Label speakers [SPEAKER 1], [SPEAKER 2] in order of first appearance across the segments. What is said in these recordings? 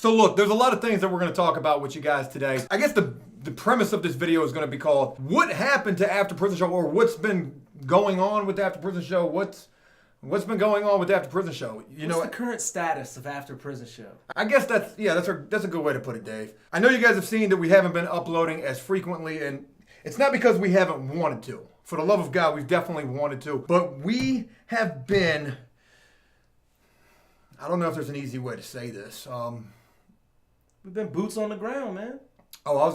[SPEAKER 1] So look, there's a lot of things that we're going to talk about with you guys today. I guess the premise of this video is going to be called What Happened to After Prison Show, or what's been going on with the After Prison Show. What's been going on with the After Prison Show?
[SPEAKER 2] What's the current status of After Prison Show?
[SPEAKER 1] I guess that's a good way to put it, Dave. I know you guys have seen that we haven't been uploading as frequently, and it's not because we haven't wanted to. For the love of God, we've definitely wanted to. But we have been, I don't know if there's an easy way to say this.
[SPEAKER 2] We've been boots on the ground, man.
[SPEAKER 1] Oh, I was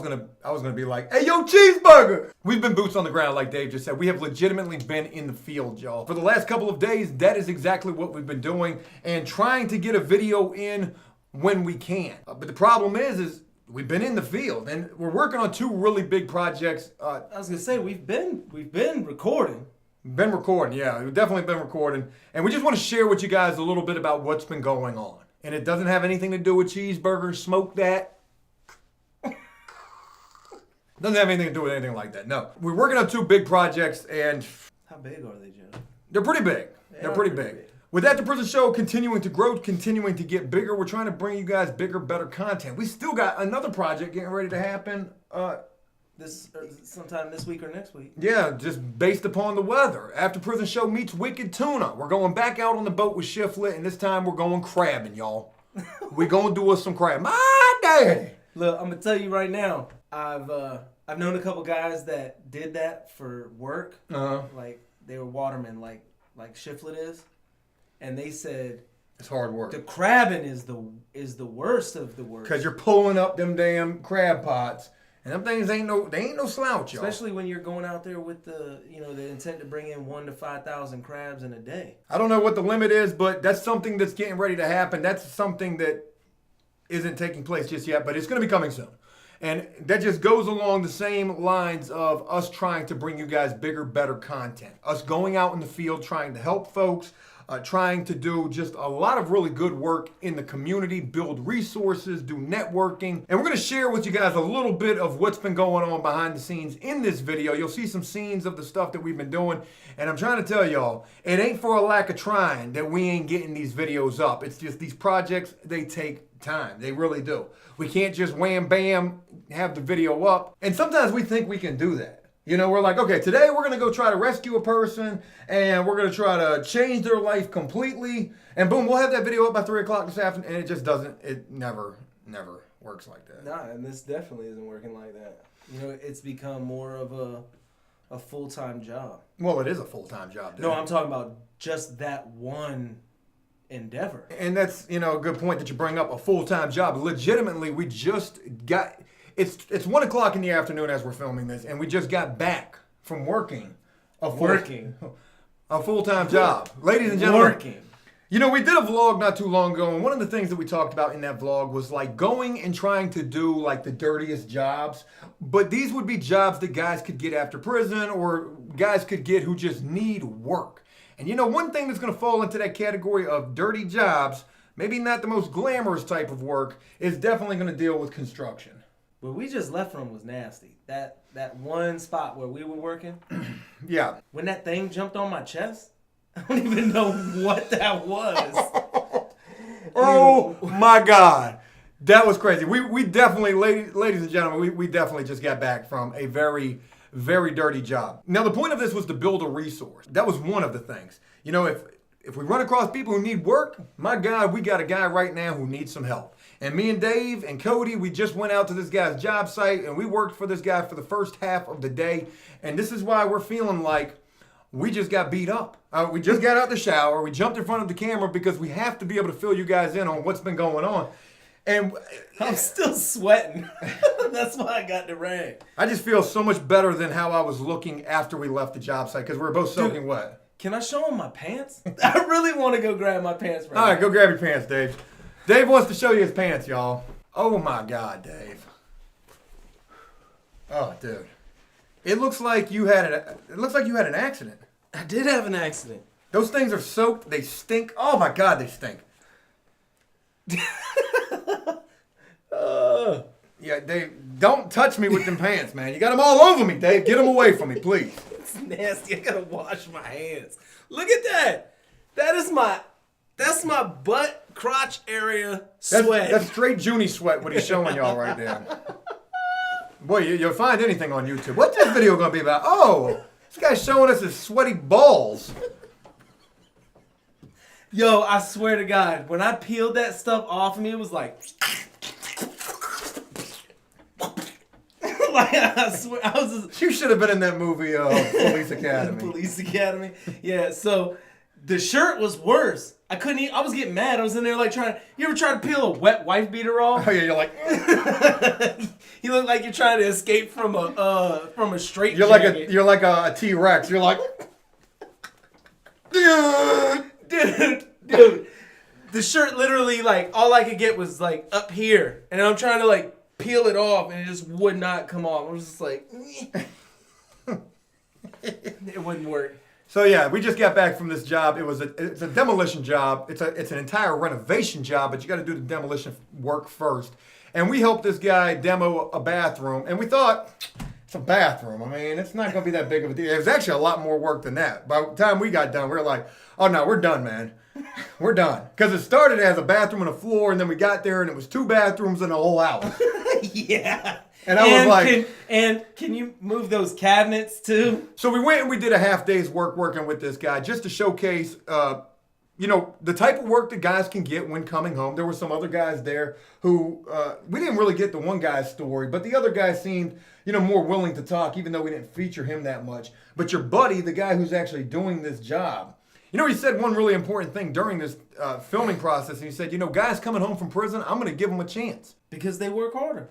[SPEAKER 1] gonna be like, hey, yo, cheeseburger! We've been boots on the ground, like Dave just said. We have legitimately been in the field, y'all. For the last couple of days, that is exactly what we've been doing, and trying to get a video in when we can. But the problem is we've been in the field, and we're working on two really big projects.
[SPEAKER 2] I was gonna say we've been recording.
[SPEAKER 1] Been recording, yeah, we've definitely been recording, and we just want to share with you guys a little bit about what's been going on. And it doesn't have anything to do with cheeseburgers, smoke that. Doesn't have anything to do with anything like that. No. We're working on two big projects, and
[SPEAKER 2] how big are they, Joe?
[SPEAKER 1] They're pretty big. They're pretty big. With After Prison Show continuing to grow, continuing to get bigger, we're trying to bring you guys bigger, better content. We still got another project getting ready to happen.
[SPEAKER 2] Sometime this week or next week.
[SPEAKER 1] Yeah, just based upon the weather. After Prison Show meets Wicked Tuna. We're going back out on the boat with Shiflet, and this time we're going crabbing, y'all. We're going to do us some crab. My daddy!
[SPEAKER 2] Look, I'm going to tell you right now, I've known a couple guys that did that for work.
[SPEAKER 1] Uh-huh.
[SPEAKER 2] Like, they were watermen, like Shiflet is. And they said,
[SPEAKER 1] it's hard work.
[SPEAKER 2] The crabbing is the worst of the worst.
[SPEAKER 1] Because you're pulling up them damn crab pots. And them things ain't no slouch, y'all.
[SPEAKER 2] Especially when you're going out there with the intent to bring in 1,000 to 5,000 crabs in a day.
[SPEAKER 1] I don't know what the limit is, but that's something that's getting ready to happen. That's something that isn't taking place just yet, but it's going to be coming soon. And that just goes along the same lines of us trying to bring you guys bigger, better content. Us going out in the field, trying to help folks, trying to do just a lot of really good work in the community, build resources, do networking. And we're going to share with you guys a little bit of what's been going on behind the scenes in this video. You'll see some scenes of the stuff that we've been doing. And I'm trying to tell y'all, it ain't for a lack of trying that we ain't getting these videos up. It's just these projects, they take time. They really do. We can't just wham, bam, have the video up. And sometimes we think we can do that. You know, we're like, okay, today we're going to go try to rescue a person, and we're going to try to change their life completely, and boom, we'll have that video up by 3 o'clock this afternoon, and it just doesn't, it never works like that.
[SPEAKER 2] Nah, and this definitely isn't working like that. You know, it's become more of a full-time job.
[SPEAKER 1] Well, it is a full-time job, dude.
[SPEAKER 2] No, I'm talking about just that one endeavor.
[SPEAKER 1] And that's, a good point that you bring up, a full-time job. Legitimately, we just got... It's 1 o'clock in the afternoon as we're filming this, and we just got back from working a full-time job. Ladies and gentlemen, we did a vlog not too long ago, and one of the things that we talked about in that vlog was like going and trying to do like the dirtiest jobs, but these would be jobs that guys could get after prison or guys could get who just need work. And one thing that's going to fall into that category of dirty jobs, maybe not the most glamorous type of work, is definitely going to deal with construction.
[SPEAKER 2] What we just left from was nasty. That one spot where we were working.
[SPEAKER 1] Yeah.
[SPEAKER 2] When that thing jumped on my chest, I don't even know what that was.
[SPEAKER 1] Oh my God. That was crazy. We definitely, ladies and gentlemen, we definitely just got back from a very, very dirty job. Now, the point of this was to build a resource. That was one of the things. If we run across people who need work, my God, we got a guy right now who needs some help. And me and Dave and Cody, we just went out to this guy's job site and we worked for this guy for the first half of the day. And this is why we're feeling like we just got beat up. We just got out the shower. We jumped in front of the camera because we have to be able to fill you guys in on what's been going on. And
[SPEAKER 2] I'm still sweating. That's why I got the rag.
[SPEAKER 1] I just feel so much better than how I was looking after we left the job site because we were both soaking wet.
[SPEAKER 2] Can I show him my pants? I really want to go grab my pants right now.
[SPEAKER 1] All right, go grab your pants, Dave. Dave wants to show you his pants, y'all. Oh my God, Dave. Oh, dude. It looks like you had an accident.
[SPEAKER 2] I did have an accident.
[SPEAKER 1] Those things are soaked. They stink. Oh my God, they stink. Yeah, Dave, don't touch me with them pants, man. You got them all over me, Dave. Get them away from me, please.
[SPEAKER 2] It's nasty. I gotta wash my hands. Look at that. That's my butt crotch area sweat.
[SPEAKER 1] That's straight Junie sweat, what he's showing y'all right there. Boy, you'll find anything on YouTube. What's this video going to be about? Oh, this guy's showing us his sweaty balls.
[SPEAKER 2] Yo, I swear to God, when I peeled that stuff off of me, it was like... like, I swear, I was just...
[SPEAKER 1] You should have been in that movie, Police Academy.
[SPEAKER 2] Police Academy. Yeah, so the shirt was worse. I couldn't eat. I was getting mad. I was in there like trying... You ever try to peel a wet wife beater off?
[SPEAKER 1] Oh, yeah, you're like...
[SPEAKER 2] You look like you're trying to escape from a straight
[SPEAKER 1] You're
[SPEAKER 2] jacket.
[SPEAKER 1] like a T-Rex. You're like...
[SPEAKER 2] Dude, the shirt literally, like, all I could get was, like, up here. And I'm trying to, like, peel it off, and it just would not come off. I was just like... It wouldn't work.
[SPEAKER 1] So, yeah, we just got back from this job. It's a demolition job. It's an entire renovation job, but you got to do the demolition work first. And we helped this guy demo a bathroom, and we thought... It's a bathroom. I mean, it's not going to be that big of a deal. It was actually a lot more work than that. By the time we got done, we were like, oh, no, we're done, man. We're done. Because it started as a bathroom and a floor, and then we got there, and it was 2 bathrooms and a whole house.
[SPEAKER 2] Yeah.
[SPEAKER 1] And I was like...
[SPEAKER 2] Can you move those cabinets, too?
[SPEAKER 1] So we went and we did a half day's work working with this guy just to showcase... the type of work that guys can get when coming home. There were some other guys there who, we didn't really get the one guy's story, but the other guy seemed, more willing to talk, even though we didn't feature him that much. But your buddy, the guy who's actually doing this job, he said one really important thing during this filming process. And he said, guys coming home from prison, I'm going to give them a chance.
[SPEAKER 2] Because they work harder.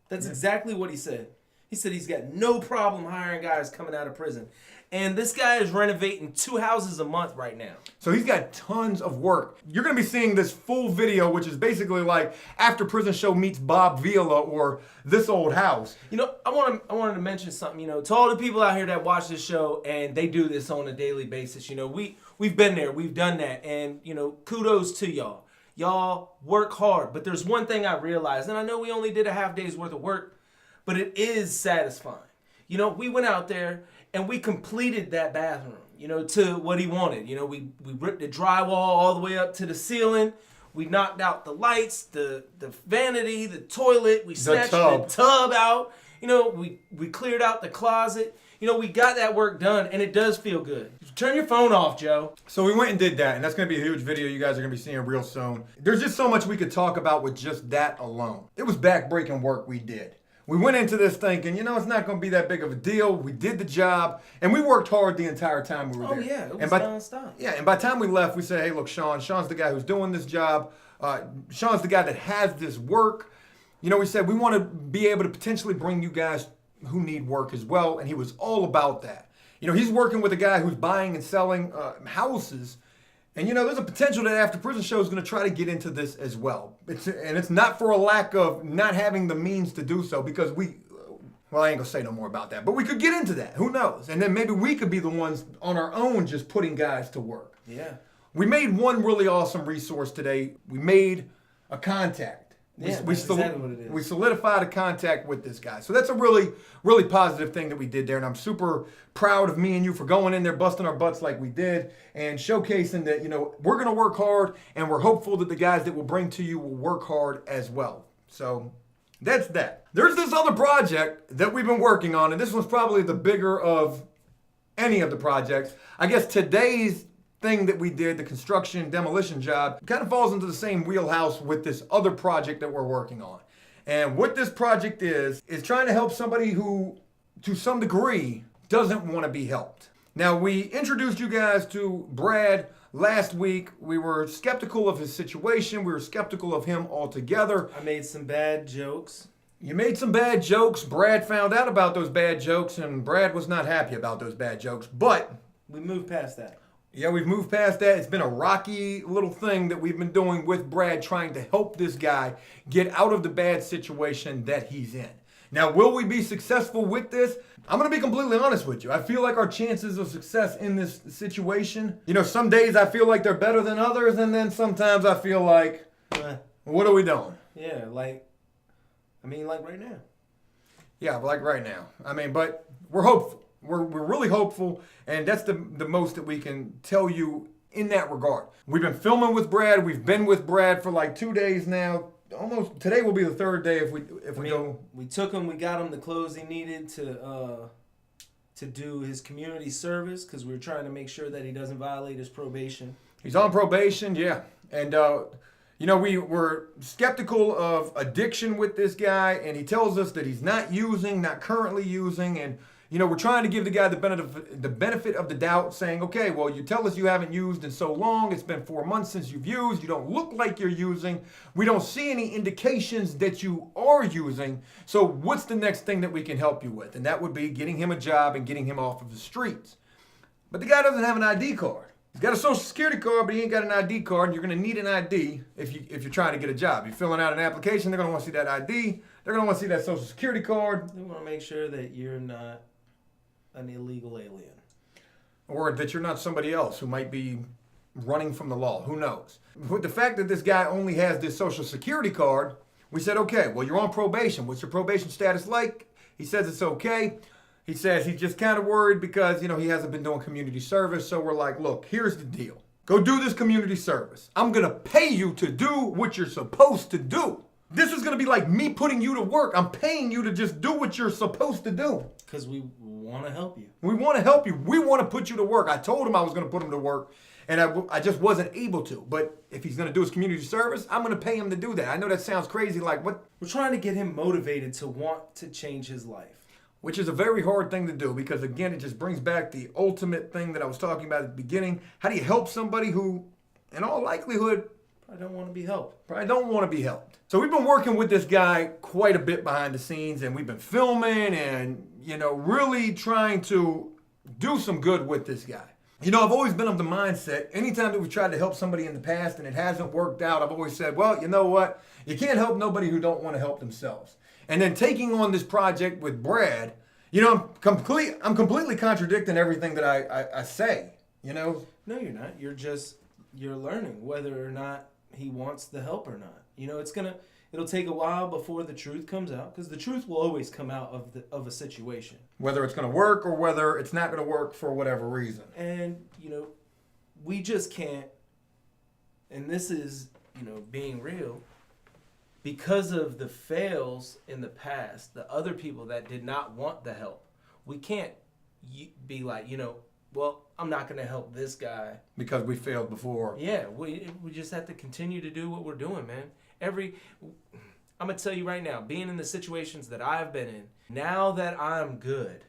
[SPEAKER 2] That's exactly what he said. He said he's got no problem hiring guys coming out of prison. And this guy is renovating 2 houses a month right now.
[SPEAKER 1] So he's got tons of work. You're going to be seeing this full video, which is basically like After Prison Show meets Bob Vila or This Old House.
[SPEAKER 2] I wanted to mention something, to all the people out here that watch this show and they do this on a daily basis. We've been there, we've done that, and kudos to y'all. Y'all work hard, but there's one thing I realized, and I know we only did a half day's worth of work, but it is satisfying. We went out there and we completed that bathroom, to what he wanted. We ripped the drywall all the way up to the ceiling. We knocked out the lights, the vanity, the toilet. We snatched the tub out. We cleared out the closet. We got that work done, and it does feel good. Turn your phone off, Joe.
[SPEAKER 1] So we went and did that, and that's going to be a huge video you guys are going to be seeing real soon. There's just so much we could talk about with just that alone. It was back-breaking work we did. We went into this thinking, it's not going to be that big of a deal. We did the job, and we worked hard the entire time we were there.
[SPEAKER 2] Oh, yeah, it was nonstop.
[SPEAKER 1] Yeah, and by the time we left, we said, hey, look, Sean's the guy who's doing this job. Sean's the guy that has this work. We said we want to be able to potentially bring you guys who need work as well, and he was all about that. He's working with a guy who's buying and selling houses, and there's a potential that After Prison Show is going to try to get into this as well. It's not for a lack of not having the means to do so, because I ain't going to say no more about that, but we could get into that. Who knows? And then maybe we could be the ones on our own just putting guys to work.
[SPEAKER 2] Yeah.
[SPEAKER 1] We made one really awesome resource today. We made a contact.
[SPEAKER 2] Yeah, that's exactly what it is.
[SPEAKER 1] We solidified a contact with this guy. So that's a really, really positive thing that we did there. And I'm super proud of me and you for going in there, busting our butts like we did, and showcasing that, we're going to work hard, and we're hopeful that the guys that we'll bring to you will work hard as well. So that's that. There's this other project that we've been working on, and this one's probably the bigger of any of the projects. I guess today's thing that we did, the construction demolition job, kind of falls into the same wheelhouse with this other project that we're working on. And what this project is trying to help somebody who, to some degree, doesn't want to be helped. Now, we introduced you guys to Brad last week. We were skeptical of his situation. We were skeptical of him altogether.
[SPEAKER 2] I made some bad jokes.
[SPEAKER 1] You made some bad jokes. Brad found out about those bad jokes, and Brad was not happy about those bad jokes. But
[SPEAKER 2] we moved past that.
[SPEAKER 1] Yeah, we've moved past that. It's been a rocky little thing that we've been doing with Brad, trying to help this guy get out of the bad situation that he's in. Now, will we be successful with this? I'm going to be completely honest with you. I feel like our chances of success in this situation, some days I feel like they're better than others, and then sometimes I feel like, what are we doing?
[SPEAKER 2] Yeah, like right now.
[SPEAKER 1] Yeah, like right now. But we're hopeful. We're really hopeful, and that's the most that we can tell you in that regard. We've been filming with Brad. We've been with Brad for like 2 days now. Almost today will be the third day if we go.
[SPEAKER 2] We took him. We got him the clothes he needed to do his community service because we were trying to make sure that he doesn't violate his probation.
[SPEAKER 1] He's on probation, yeah, and we were skeptical of addiction with this guy, and he tells us that he's not currently using, and we're trying to give the guy the benefit of the doubt, saying, okay, well, you tell us you haven't used in so long. It's been 4 months since you've used. You don't look like you're using. We don't see any indications that you are using. So what's the next thing that we can help you with? And that would be getting him a job and getting him off of the streets. But the guy doesn't have an ID card. He's got a social security card, but he ain't got an ID card, and you're going to need an ID if you're trying to get a job. You're filling out an application, they're going to want to see that ID. They're going to want to see that social security card.
[SPEAKER 2] They want to make sure that you're not an illegal alien.
[SPEAKER 1] Or that you're not somebody else who might be running from the law. Who knows? With the fact that this guy only has this social security card, we said, okay, well, you're on probation. What's your probation status like? He says it's okay. He says he's just kind of worried because, he hasn't been doing community service. So we're like, look, here's the deal. Go do this community service. I'm going to pay you to do what you're supposed to do. This is going to be like me putting you to work. I'm paying you to just do what you're supposed to do.
[SPEAKER 2] Because we want to help you.
[SPEAKER 1] We want to help you. We want to put you to work. I told him I was going to put him to work, and I just wasn't able to. But if he's going to do his community service, I'm going to pay him to do that. I know that sounds crazy, like what?
[SPEAKER 2] We're trying to get him motivated to want to change his life.
[SPEAKER 1] Which is a very hard thing to do because, again, it just brings back the ultimate thing that I was talking about at the beginning. How do you help somebody who, in all likelihood,
[SPEAKER 2] I don't want to be helped.
[SPEAKER 1] Probably don't want to be helped. So we've been working with this guy quite a bit behind the scenes, and we've been filming and, really trying to do some good with this guy. I've always been of the mindset, anytime that we've tried to help somebody in the past and it hasn't worked out, I've always said, well, you know what? You can't help nobody who don't want to help themselves. And then taking on this project with Brad, I'm completely contradicting everything that I say, No,
[SPEAKER 2] you're not. You're learning whether or not he wants the help or not. It'll take a while before the truth comes out because the truth will always come out of a situation.
[SPEAKER 1] Whether it's going to work or whether it's not going to work for whatever reason.
[SPEAKER 2] And, we just can't, and this is, being real, because of the fails in the past, the other people that did not want the help, we can't be like, well, I'm not going to help this guy. Because
[SPEAKER 1] we failed before.
[SPEAKER 2] Yeah, we just have to continue to do what we're doing, man. I'm going to tell you right now, being in the situations that I've been in, now that I'm good,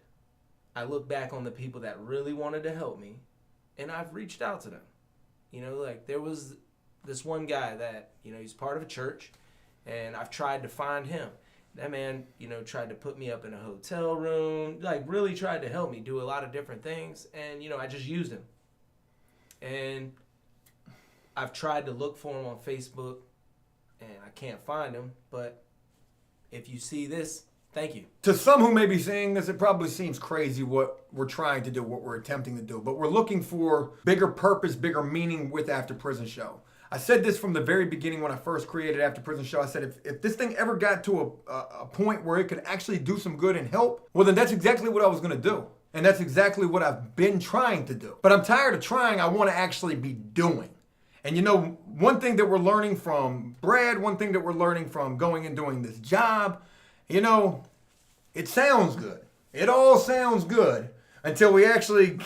[SPEAKER 2] I look back on the people that really wanted to help me, and I've reached out to them. There was this one guy that, he's part of a church, and I've tried to find him. That man, tried to put me up in a hotel room, really tried to help me do a lot of different things, and, I just used him. And I've tried to look for him on Facebook, and I can't find him, but if you see this, thank you.
[SPEAKER 1] To some who may be seeing this, it probably seems crazy what we're trying to do, what we're attempting to do, but we're looking for bigger purpose, bigger meaning with After Prison Show. I said this from the very beginning when I first created After Prison Show. I said, if this thing ever got to a point where it could actually do some good and help, well, then that's exactly what I was going to do. And that's exactly what I've been trying to do. But I'm tired of trying. I want to actually be doing. And one thing that we're learning from Brad, one thing that we're learning from going and doing this job, it sounds good. It all sounds good until we actually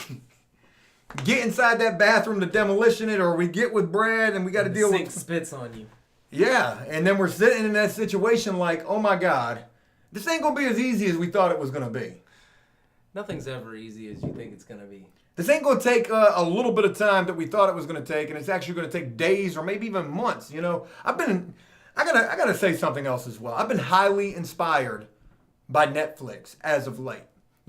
[SPEAKER 1] get inside that bathroom to demolition it, or we get with Brad and we got to deal with...
[SPEAKER 2] spits on you.
[SPEAKER 1] Yeah, and then we're sitting in that situation like, oh my God, this ain't going to be as easy as we thought it was going to be.
[SPEAKER 2] Nothing's ever easy as you think it's going to be.
[SPEAKER 1] This ain't going to take a little bit of time that we thought it was going to take, and it's actually going to take days or maybe even months. I gotta say something else as well. I've been highly inspired by Netflix as of late.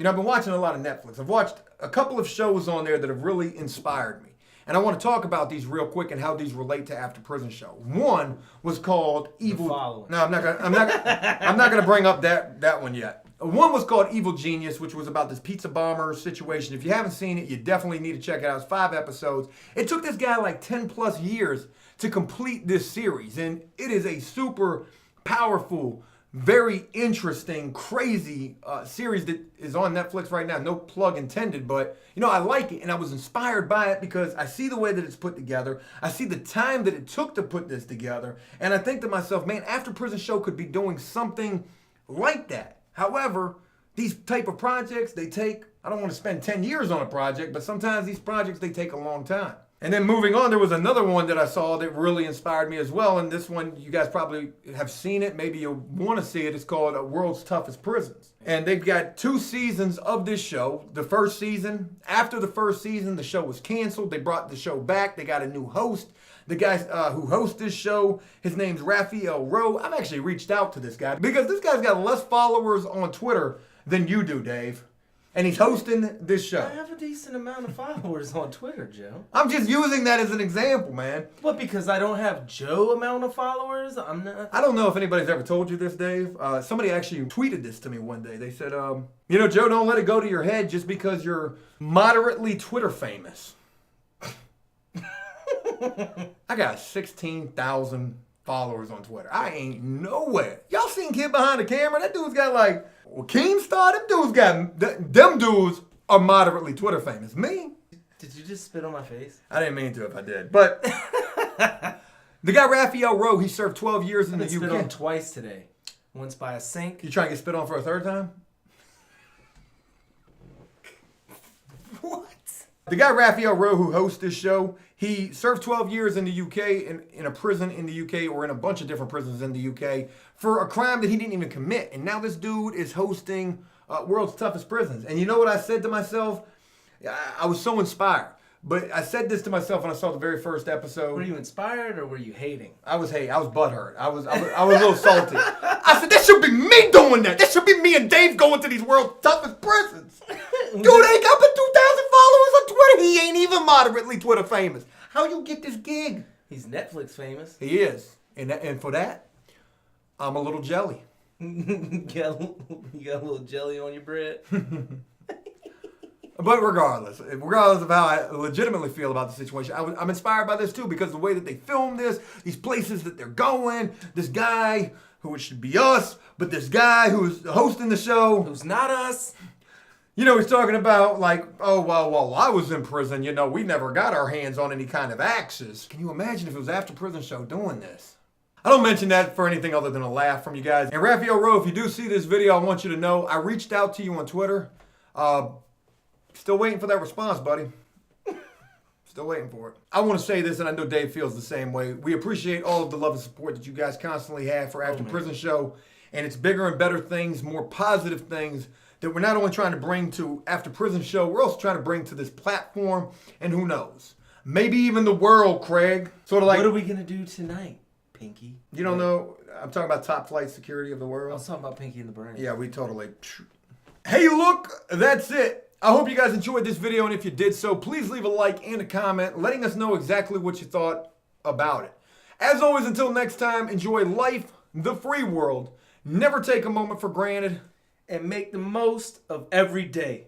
[SPEAKER 1] I've been watching a lot of Netflix. I've watched a couple of shows on there that have really inspired me. And I want to talk about these real quick and how these relate to After Prison Show. One was called Evil. No, I'm not gonna bring up that one yet. One was called Evil Genius, which was about this pizza bomber situation. If you haven't seen it, you definitely need to check it out. It's 5 episodes. It took this guy like 10 plus years to complete this series. And it is a super powerful, very interesting, crazy series that is on Netflix right now. No plug intended, but I like it, and I was inspired by it because I see the way that it's put together. I see the time that it took to put this together, and I think to myself, man, After Prison Show could be doing something like that. However, these type of projects, they take, I don't want to spend 10 years on a project, but sometimes these projects, they take a long time. And then moving on, there was another one that I saw that really inspired me as well. And this one, you guys probably have seen it. Maybe you'll want to see it. It's called World's Toughest Prisons. And they've got 2 seasons of this show. The first season, after the first season, the show was canceled. They brought the show back. They got a new host. The guy who hosts this show, his name's Raphael Rowe. I've actually reached out to this guy because this guy's got less followers on Twitter than you do, Dave. And he's hosting this show.
[SPEAKER 2] I have a decent amount of followers on Twitter, Joe.
[SPEAKER 1] I'm just using that as an example, man.
[SPEAKER 2] What, because I don't have Joe amount of followers? I'm not.
[SPEAKER 1] I don't know if anybody's ever told you this, Dave. Somebody actually tweeted this to me one day. They said, Joe, don't let it go to your head just because you're moderately Twitter famous. I got 16,000 followers on Twitter. I ain't nowhere. Y'all seen Kid Behind the Camera? That dude's got like, Keemstar, them dudes are moderately Twitter famous. Me?
[SPEAKER 2] Did you just spit on my face?
[SPEAKER 1] I didn't mean to if I did. But the guy Raphael Rowe, he served 12 years in the UK.
[SPEAKER 2] Spit on twice today. Once by a sink.
[SPEAKER 1] You trying to get spit on for a third time?
[SPEAKER 2] What?
[SPEAKER 1] The guy Raphael Rowe, who hosts this show, he served 12 years in the UK, in a prison in the UK, or in a bunch of different prisons in the UK, for a crime that he didn't even commit. And now this dude is hosting World's Toughest Prisons. And you know what I said to myself? I was so inspired. But I said this to myself when I saw the very first episode.
[SPEAKER 2] Were you inspired or were you hating?
[SPEAKER 1] I was hating. I was butthurt. I was a little salty. I said, that should be me doing that. That should be me and Dave going to these World's Toughest Prisons. Dude ain't got but 2,000 followers on Twitter. He ain't even moderately Twitter famous. How you get this gig?
[SPEAKER 2] He's Netflix famous.
[SPEAKER 1] He is. And for that, I'm a little jelly.
[SPEAKER 2] You got a little jelly on your bread?
[SPEAKER 1] But regardless of how I legitimately feel about the situation, I'm inspired by this too because the way that they film this, these places that they're going, this guy who it should be us, but this guy who's hosting the show.
[SPEAKER 2] Who's not us.
[SPEAKER 1] He's talking about like, oh, well, while I was in prison, we never got our hands on any kind of axes. Can you imagine if it was After Prison Show doing this? I don't mention that for anything other than a laugh from you guys. And Raphael Rowe, if you do see this video, I want you to know I reached out to you on Twitter. Still waiting for that response, buddy. Still waiting for it. I want to say this, and I know Dave feels the same way. We appreciate all of the love and support that you guys constantly have for After Prison Show. And it's bigger and better things, more positive things that we're not only trying to bring to After Prison Show, we're also trying to bring to this platform. And who knows? Maybe even the world, Craig. Sort of like,
[SPEAKER 2] what are we going to do tonight, Pinky?
[SPEAKER 1] You don't know? I'm talking about top flight security of the world.
[SPEAKER 2] I was talking about Pinky and the Brain.
[SPEAKER 1] Yeah, we totally... Hey, look, that's it. I hope you guys enjoyed this video, and if you did so, please leave a like and a comment letting us know exactly what you thought about it. As always, until next time, enjoy life, the free world, never take a moment for granted,
[SPEAKER 2] and make the most of every day.